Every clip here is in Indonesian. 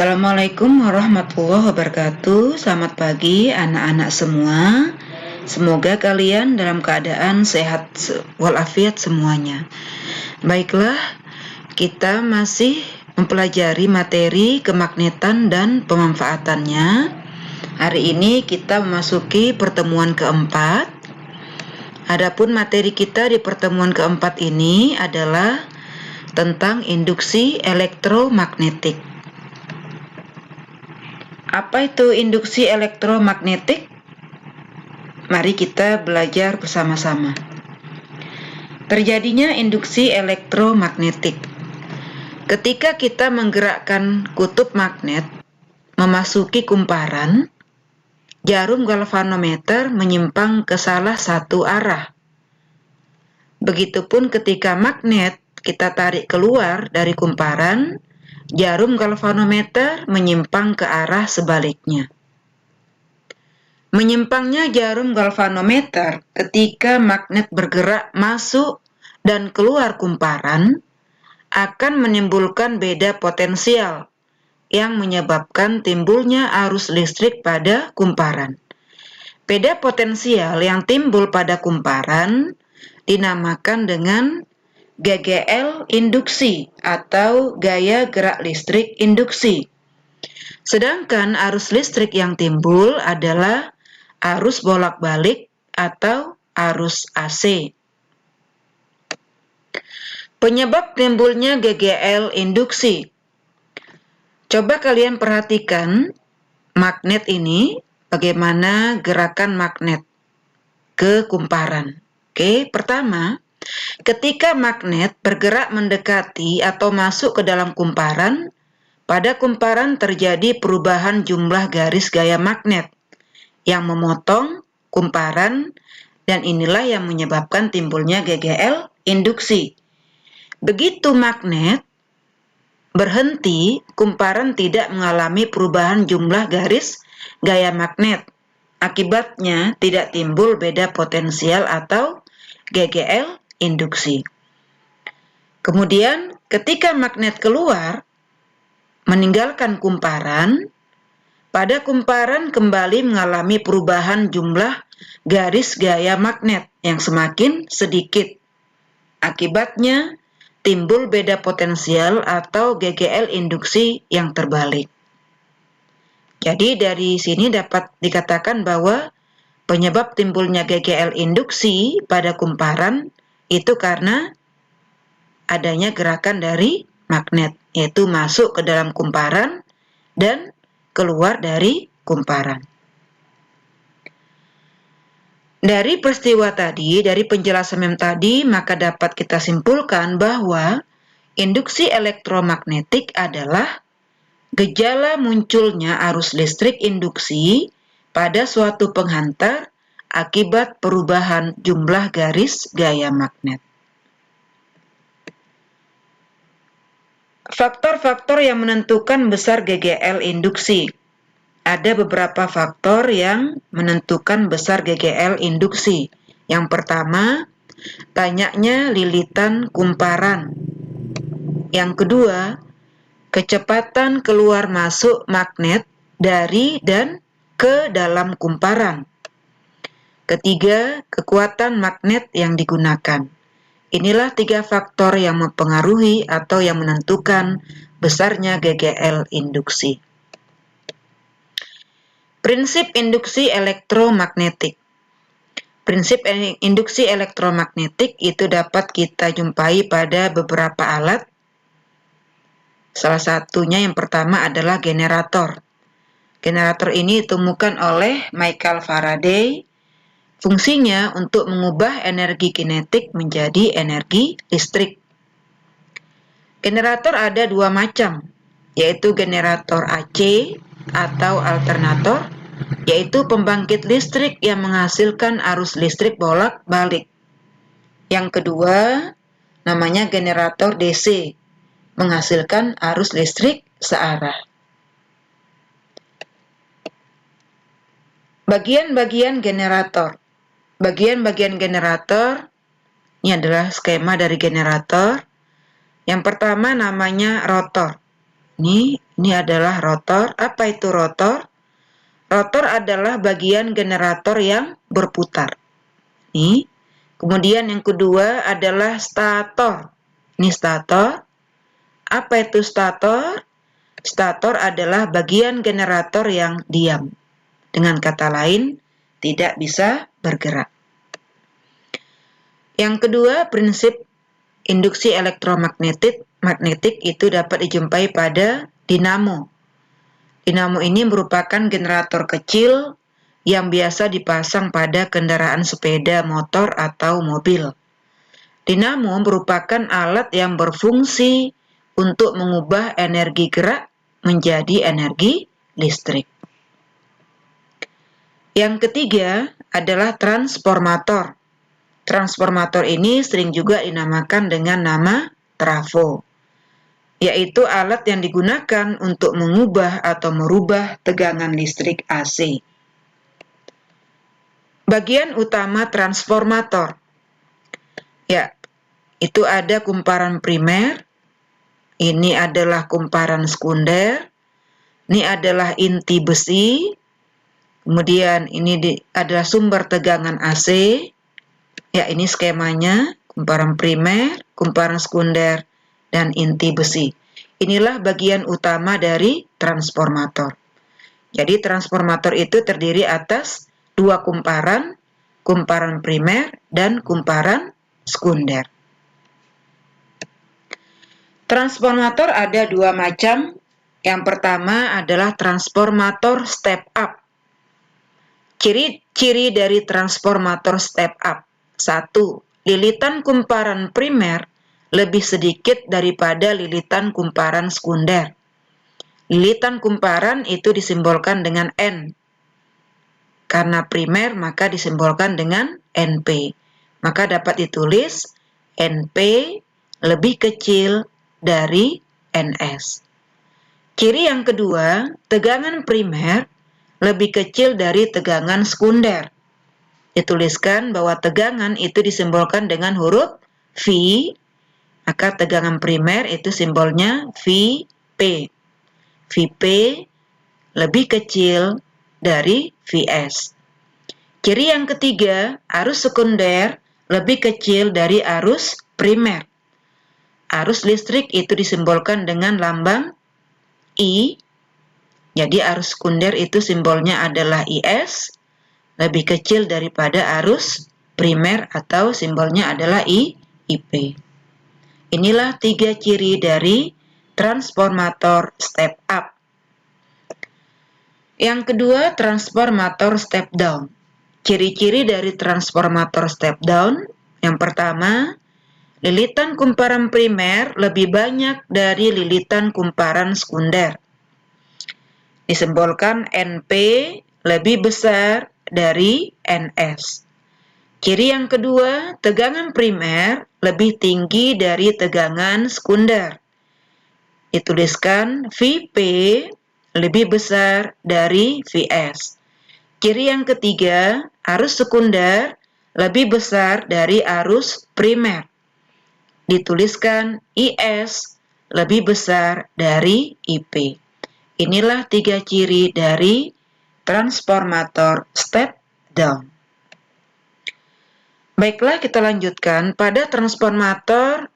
Assalamualaikum warahmatullahi wabarakatuh. Selamat pagi anak-anak semua. Semoga kalian dalam keadaan sehat walafiat semuanya. Baiklah, kita masih mempelajari materi kemagnetan dan pemanfaatannya. Hari ini kita memasuki pertemuan keempat. Adapun materi kita di pertemuan keempat ini adalah tentang induksi elektromagnetik. Apa itu induksi elektromagnetik? Mari kita belajar bersama-sama. Terjadinya induksi elektromagnetik. Ketika kita menggerakkan kutub magnet memasuki kumparan, jarum galvanometer menyimpang ke salah satu arah. Begitupun ketika magnet kita tarik keluar dari kumparan, jarum galvanometer menyimpang ke arah sebaliknya. Menyimpangnya jarum galvanometer ketika magnet bergerak masuk dan keluar kumparan akan menimbulkan beda potensial yang menyebabkan timbulnya arus listrik pada kumparan. Beda potensial yang timbul pada kumparan dinamakan dengan GGL induksi atau gaya gerak listrik induksi. Sedangkan arus listrik yang timbul adalah arus bolak-balik atau arus AC. Penyebab timbulnya GGL induksi. Coba kalian perhatikan magnet ini, bagaimana gerakan magnet ke kumparan. Oke, pertama, ketika magnet bergerak mendekati atau masuk ke dalam kumparan, pada kumparan terjadi perubahan jumlah garis gaya magnet yang memotong kumparan, dan inilah yang menyebabkan timbulnya GGL induksi. Begitu magnet berhenti, kumparan tidak mengalami perubahan jumlah garis gaya magnet. Akibatnya tidak timbul beda potensial atau GGL induksi. Kemudian ketika magnet keluar meninggalkan kumparan, pada kumparan kembali mengalami perubahan jumlah garis gaya magnet yang semakin sedikit. Akibatnya timbul beda potensial atau GGL induksi yang terbalik. Jadi dari sini dapat dikatakan bahwa penyebab timbulnya GGL induksi pada kumparan itu karena adanya gerakan dari magnet, yaitu masuk ke dalam kumparan dan keluar dari kumparan. Dari peristiwa tadi, dari penjelasan tadi, maka dapat kita simpulkan bahwa induksi elektromagnetik adalah gejala munculnya arus listrik induksi pada suatu penghantar akibat perubahan jumlah garis gaya magnet. Faktor-faktor yang menentukan besar GGL induksi. Ada beberapa faktor yang menentukan besar GGL induksi. Yang pertama, banyaknya lilitan kumparan. Yang kedua, kecepatan keluar masuk magnet dari dan ke dalam kumparan. Ketiga, kekuatan magnet yang digunakan. Inilah 3 faktor yang mempengaruhi atau yang menentukan besarnya GGL induksi. Prinsip induksi elektromagnetik. Prinsip induksi elektromagnetik itu dapat kita jumpai pada beberapa alat. Salah satunya yang pertama adalah generator. Generator ini ditemukan oleh Michael Faraday. Fungsinya untuk mengubah energi kinetik menjadi energi listrik. Generator ada 2 macam, yaitu generator AC atau alternator, yaitu pembangkit listrik yang menghasilkan arus listrik bolak-balik. Yang kedua, namanya generator DC, menghasilkan arus listrik searah. Bagian-bagian generator. Bagian-bagian generator, ini adalah skema dari generator. Yang pertama namanya rotor. Ini adalah rotor. Apa itu rotor? Rotor adalah bagian generator yang berputar. Nih. Kemudian yang kedua adalah stator. Ini stator. Apa itu stator? Stator adalah bagian generator yang diam. Dengan kata lain, tidak bisa bergerak. Yang kedua, prinsip induksi elektromagnetik itu dapat dijumpai pada dinamo. Dinamo ini merupakan generator kecil yang biasa dipasang pada kendaraan sepeda motor atau mobil. Dinamo merupakan alat yang berfungsi untuk mengubah energi gerak menjadi energi listrik. Yang ketiga adalah transformator. Transformator ini sering juga dinamakan dengan nama trafo, yaitu alat yang digunakan untuk mengubah atau merubah tegangan listrik AC. Bagian utama transformator, ya, itu ada kumparan primer, ini adalah kumparan sekunder, ini adalah inti besi, kemudian ini adalah sumber tegangan AC. Ya, ini skemanya, kumparan primer, kumparan sekunder, dan inti besi. Inilah bagian utama dari transformator. Jadi transformator itu terdiri atas dua kumparan, kumparan primer dan kumparan sekunder. Transformator ada dua macam. Yang pertama adalah transformator step up. Ciri-ciri dari transformator step up. 1. Lilitan kumparan primer lebih sedikit daripada lilitan kumparan sekunder. Lilitan kumparan itu disimbolkan dengan N. Karena primer maka disimbolkan dengan NP. Maka dapat ditulis NP lebih kecil dari NS. Ciri yang kedua, tegangan primer lebih kecil dari tegangan sekunder. Dituliskan bahwa tegangan itu disimbolkan dengan huruf V, maka tegangan primer itu simbolnya Vp. Vp lebih kecil dari Vs. Ciri yang ketiga, arus sekunder lebih kecil dari arus primer. Arus listrik itu disimbolkan dengan lambang I. Jadi arus sekunder itu simbolnya adalah IS, lebih kecil daripada arus primer atau simbolnya adalah IP. Inilah 3 ciri dari transformator step up. Yang kedua, transformator step down. Ciri-ciri dari transformator step down, yang pertama, lilitan kumparan primer lebih banyak dari lilitan kumparan sekunder. Disimbolkan NP lebih besar dari NS. Ciri yang kedua, tegangan primer lebih tinggi dari tegangan sekunder. Dituliskan Vp lebih besar dari Vs. Ciri yang ketiga, arus sekunder lebih besar dari arus primer. Dituliskan IS lebih besar dari IP. Inilah 3 ciri dari transformator step down. Baiklah, kita lanjutkan. Pada transformator,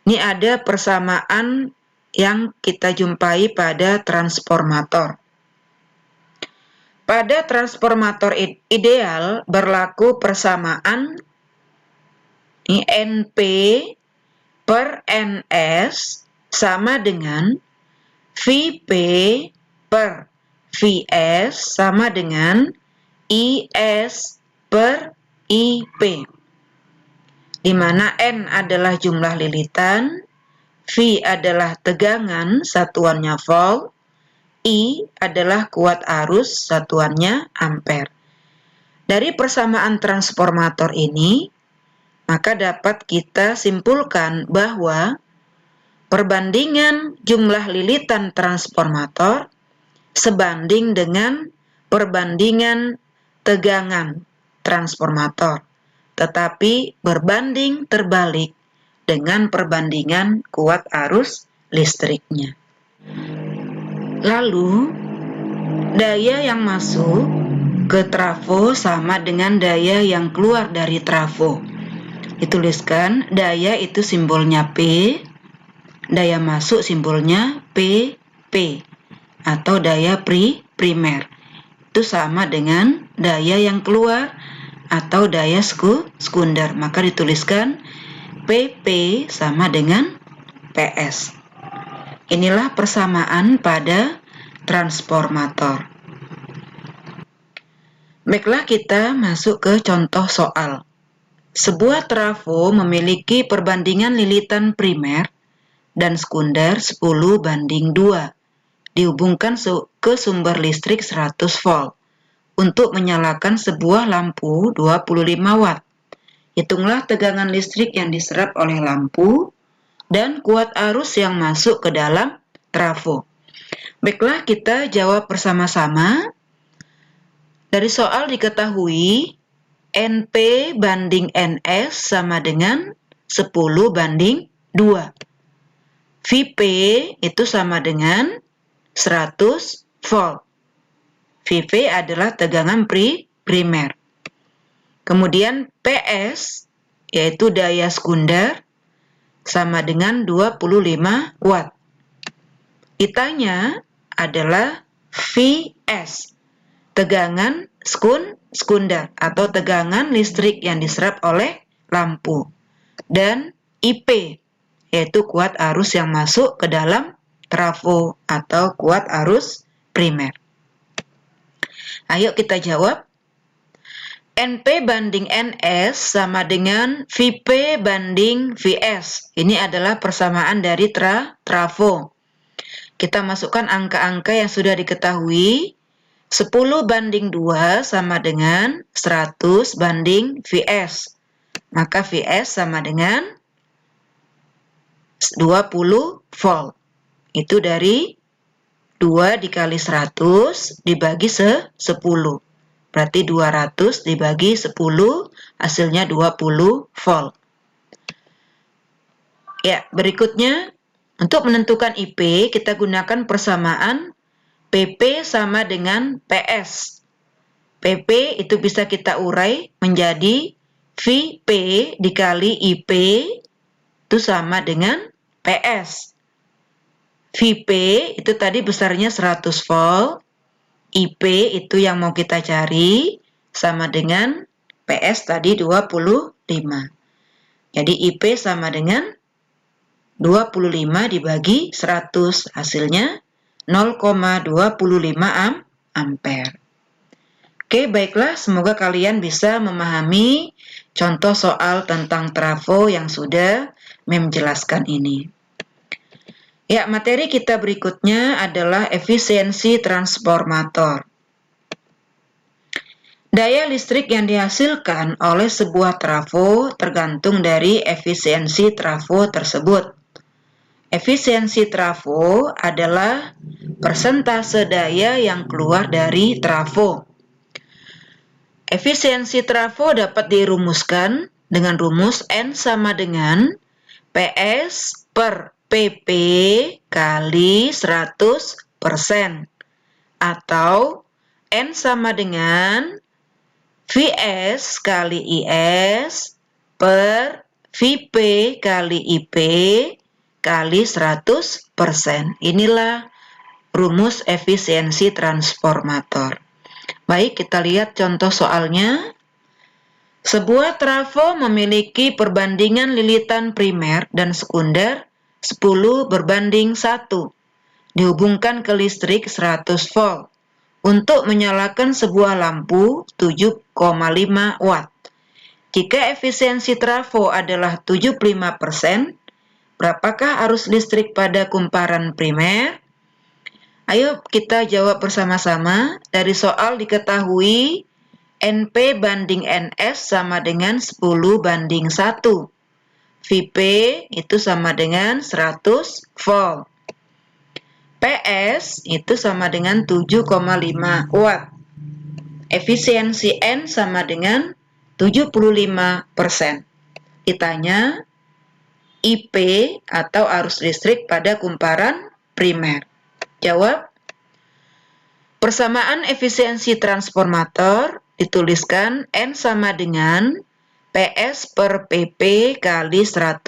ini ada persamaan yang kita jumpai pada transformator. Pada transformator ideal berlaku persamaan NP per NS sama dengan Vp per Vs sama dengan IS per IP, di mana N adalah jumlah lilitan, V adalah tegangan, satuannya volt, I adalah kuat arus, satuannya ampere. Dari persamaan transformator ini, maka dapat kita simpulkan bahwa perbandingan jumlah lilitan transformator sebanding dengan perbandingan tegangan transformator, tetapi berbanding terbalik dengan perbandingan kuat arus listriknya. Lalu, daya yang masuk ke trafo sama dengan daya yang keluar dari trafo. Dituliskan, daya itu simbolnya P, daya masuk simbolnya PP, atau daya primer. Itu sama dengan daya yang keluar atau daya sekunder. Maka dituliskan PP sama dengan PS. Inilah persamaan pada transformator. Baiklah, kita masuk ke contoh soal. Sebuah trafo memiliki perbandingan lilitan primer dan sekunder 10:2. Dihubungkan ke sumber listrik 100 volt untuk menyalakan sebuah lampu 25 watt. Hitunglah tegangan listrik yang diserap oleh lampu dan kuat arus yang masuk ke dalam trafo. Baiklah, kita jawab bersama-sama. Dari soal diketahui NP banding NS sama dengan 10:2. VP itu sama dengan 100 volt. VP adalah tegangan primer. Kemudian PS yaitu daya sekunder sama dengan 25 watt. Ditanya adalah VS, tegangan sekunder atau tegangan listrik yang diserap oleh lampu, dan IP yaitu kuat arus yang masuk ke dalam trafo atau kuat arus primer. Ayo kita jawab. NP banding NS sama dengan VP banding VS. Ini adalah persamaan dari trafo. Kita masukkan angka-angka yang sudah diketahui. 10:2 sama dengan 100 banding VS. Maka VS sama dengan 20 volt. Itu dari 2 dikali 100 dibagi 10. Berarti 200 dibagi 10 hasilnya 20 volt. Ya, berikutnya untuk menentukan IP kita gunakan persamaan PP sama dengan PS. PP itu bisa kita urai menjadi VP dikali IP itu sama dengan PS. VP itu tadi besarnya 100 volt. IP itu yang mau kita cari sama dengan PS tadi 25. Jadi IP sama dengan 25 dibagi 100, hasilnya 0,25 ampere. Oke, baiklah, semoga kalian bisa memahami contoh soal tentang trafo yang sudah menjelaskan ini. Ya, materi kita berikutnya adalah efisiensi transformator. Daya listrik yang dihasilkan oleh sebuah trafo tergantung dari efisiensi trafo tersebut. Efisiensi trafo adalah persentase daya yang keluar dari trafo. Efisiensi trafo dapat dirumuskan dengan rumus N sama dengan PS per PP kali 100% atau N sama dengan VS kali IS per VP kali IP kali 100%. Inilah rumus efisiensi transformator. Baik, kita lihat contoh soalnya. Sebuah trafo memiliki perbandingan lilitan primer dan sekunder 10:1. Dihubungkan ke listrik 100 volt untuk menyalakan sebuah lampu 7,5 watt. Jika efisiensi trafo adalah 75%, berapakah arus listrik pada kumparan primer? Ayo kita jawab bersama-sama. Dari soal diketahui NP banding NS sama dengan 10:1. VP itu sama dengan 100 volt. PS itu sama dengan 7,5 watt. Efisiensi N sama dengan 75%. Ditanya IP atau arus listrik pada kumparan primer. Jawab. Persamaan efisiensi transformator dituliskan N sama dengan PS per PP kali 100%.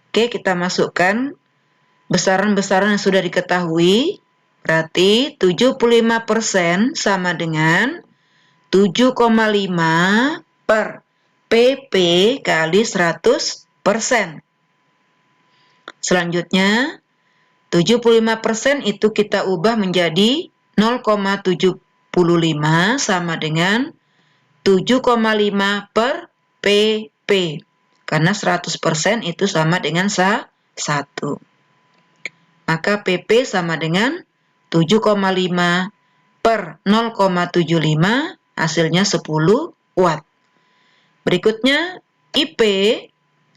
Oke, kita masukkan besaran-besaran yang sudah diketahui. Berarti 75% sama dengan 7,5 per PP kali 100%. Selanjutnya, 75% itu kita ubah menjadi 0,75 sama dengan 7,5 per PP. Karena 100% itu sama dengan 1. Maka PP sama dengan 7,5 per 0,75, hasilnya 10 watt. Berikutnya, IP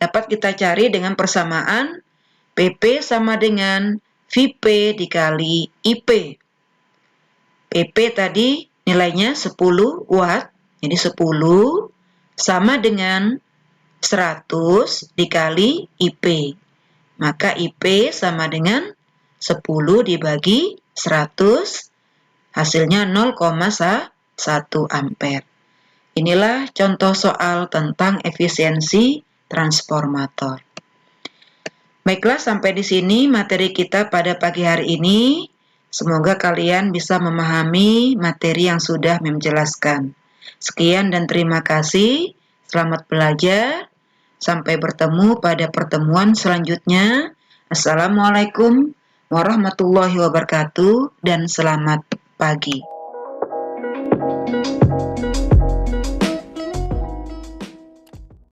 dapat kita cari dengan persamaan PP sama dengan VP dikali IP. PP tadi nilainya 10 watt, jadi 10 sama dengan 100 dikali IP. Maka IP sama dengan 10 dibagi 100, hasilnya 0,1 ampere. Inilah contoh soal tentang efisiensi transformator. Baiklah, sampai di sini materi kita pada pagi hari ini. Semoga kalian bisa memahami materi yang sudah menjelaskan. Sekian dan terima kasih. Selamat belajar. Sampai bertemu pada pertemuan selanjutnya. Assalamualaikum warahmatullahi wabarakatuh dan selamat pagi.